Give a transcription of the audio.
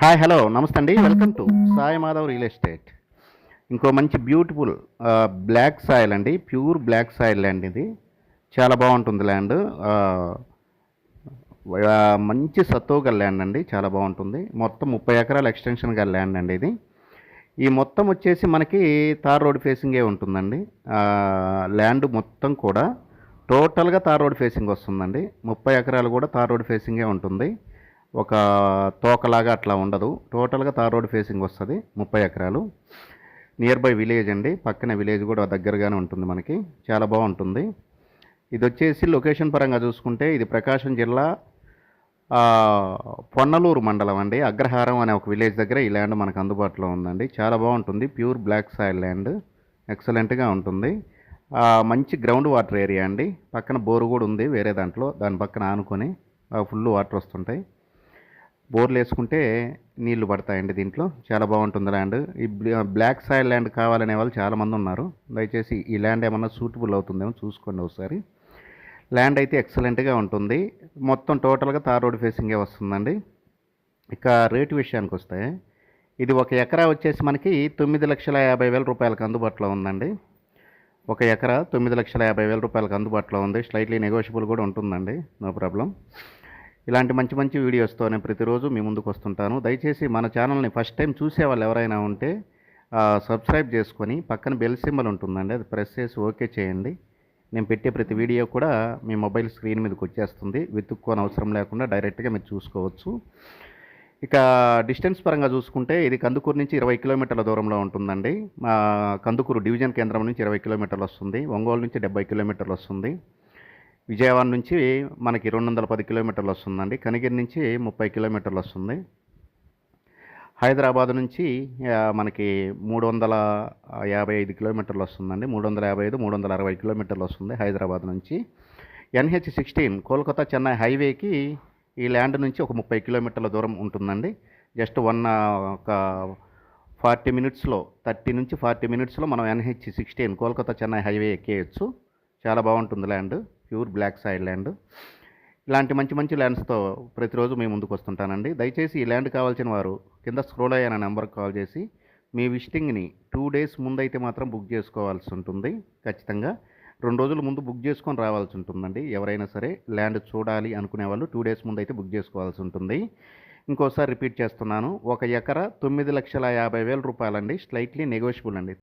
Hi hello నమస్తే అండి. Welcome to Sai Madhav real estate. ఇంకో మంచి బ్యూటిఫుల్ బ్లాక్ సాయిల్ అండి, ప్యూర్ బ్లాక్ సాయిల్ ల్యాండ్ ఇది. చాలా బాగుంటుంది ల్యాండ్. మంచి సత్తువ గల ల్యాండ్ అండి, చాలా బాగుంటుంది. మొత్తం 30 ఎకరాల ఎక్స్టెన్షన్ గల ల్యాండ్ అండి ఇది. ఈ మొత్తం వచ్చేసి మనకి తార్ రోడ్ ఫేసింగే ఉంటుందండి. ల్యాండ్ మొత్తం కూడా టోటల్గా తార్ రోడ్ ఫేసింగ్ వస్తుందండి. 30 ఎకరాలు కూడా తార్ రోడ్ ఫేసింగే ఉంటుంది. ఒక తోకలాగా అట్లా ఉండదు, టోటల్గా తార్ రోడ్ ఫేసింగ్ వస్తుంది. 30 ఎకరాలు నియర్ బై విలేజ్ అండి, పక్కన విలేజ్ కూడా దగ్గరగానే ఉంటుంది మనకి. చాలా బాగుంటుంది. ఇది వచ్చేసి లొకేషన్ పరంగా చూసుకుంటే ఇది ప్రకాశం జిల్లా పొన్నలూరు మండలం అండి. అగ్రహారం అనే ఒక విలేజ్ దగ్గర ఈ ల్యాండ్ మనకు అందుబాటులో ఉందండి. చాలా బాగుంటుంది. ప్యూర్ బ్లాక్ సాయిల్ ల్యాండ్, ఎక్సలెంట్గా ఉంటుంది. మంచి గ్రౌండ్ వాటర్ ఏరియా అండి. పక్కన బోరు కూడా ఉంది వేరే దాంట్లో, దాని పక్కన ఆనుకొని ఫుల్ వాటర్ వస్తుంటాయి. బోర్లు వేసుకుంటే నీళ్లు పడతాయండి దీంట్లో. చాలా బాగుంటుంది ల్యాండ్. ఈ బ్లాక్ సాయిల్ ల్యాండ్ కావాలనే వాళ్ళు చాలామంది ఉన్నారు. దయచేసి ఈ ల్యాండ్ ఏమన్నా సూటబుల్ అవుతుందేమో చూసుకోండి ఒకసారి. ల్యాండ్ అయితే ఎక్సలెంట్గా ఉంటుంది. మొత్తం టోటల్గా తార్ రోడ్ ఫేసింగే వస్తుందండి. ఇక రేటు విషయానికి వస్తే ఇది ఒక ఎకరా వచ్చేసి మనకి 9,50,000 రూపాయలకు అందుబాటులో ఉందండి. ఒక ఎకరా 9,50,000 రూపాయలకు అందుబాటులో ఉంది. స్లైట్లీ నెగోషియబుల్ కూడా ఉంటుందండి, నో ప్రాబ్లం. ఇలాంటి మంచి మంచి వీడియోస్తో నేను ప్రతిరోజు మీ ముందుకు వస్తుంటాను. దయచేసి మన ఛానల్ని ఫస్ట్ టైం చూసే వాళ్ళు ఎవరైనా ఉంటే సబ్స్క్రైబ్ చేసుకొని పక్కన బెల్ సింబల్ ఉంటుందండి, అది ప్రెస్ చేసి ఓకే చేయండి. నేను పెట్టే ప్రతి వీడియో కూడా మీ మొబైల్ స్క్రీన్ మీదకి వచ్చేస్తుంది. వెతుక్కోని అవసరం లేకుండా డైరెక్ట్గా మీరు చూసుకోవచ్చు. ఇక డిస్టెన్స్ పరంగా చూసుకుంటే ఇది కందుకూరు నుంచి 20 కిలోమీటర్ల దూరంలో ఉంటుందండి. మా కందుకూరు డివిజన్ కేంద్రం నుంచి 20 కిలోమీటర్లు వస్తుంది. ఒంగోలు నుంచి 70 కిలోమీటర్లు వస్తుంది. విజయవాడ నుంచి మనకి 210 కిలోమీటర్లు వస్తుందండి. కనిగిరి నుంచి 30 కిలోమీటర్లు వస్తుంది. హైదరాబాద్ నుంచి మనకి 355 కిలోమీటర్లు వస్తుందండి. 355, 360 కిలోమీటర్లు వస్తుంది హైదరాబాద్ నుంచి. NH16 కోల్కతా చెన్నై హైవేకి ఈ ల్యాండ్ నుంచి ఒక 30 కిలోమీటర్ల దూరం ఉంటుందండి. జస్ట్ ఒక 40 మినిట్స్లో, 30 నుంచి 40 మినిట్స్లో మనం NH16 కోల్కతా చెన్నై హైవే ఎక్కేయచ్చు. చాలా బాగుంటుంది land, pure black soil land. ఇలాంటి మంచి మంచి ల్యాండ్స్తో ప్రతిరోజు మీ ముందుకు వస్తుంటానండి. దయచేసి ఈ ల్యాండ్ కావాల్సిన వారు కింద స్క్రోల్ అయ్యే నెంబర్కి కాల్ చేసి మీ విజిటింగ్ని 2 డేస్ ముందైతే మాత్రం బుక్ చేసుకోవాల్సి ఉంటుంది. ఖచ్చితంగా 2 రోజుల ముందు బుక్ చేసుకొని రావాల్సి ఉంటుందండి. ఎవరైనా సరే ల్యాండ్ చూడాలి అనుకునే వాళ్ళు 2 డేస్ ముందు అయితే బుక్ చేసుకోవాల్సి ఉంటుంది. ఇంకోసారి రిపీట్ చేస్తున్నాను, ఒక ఎకరా 9,50,000 రూపాయలండి. స్లైట్లీ నెగోషియబుల్ అండి.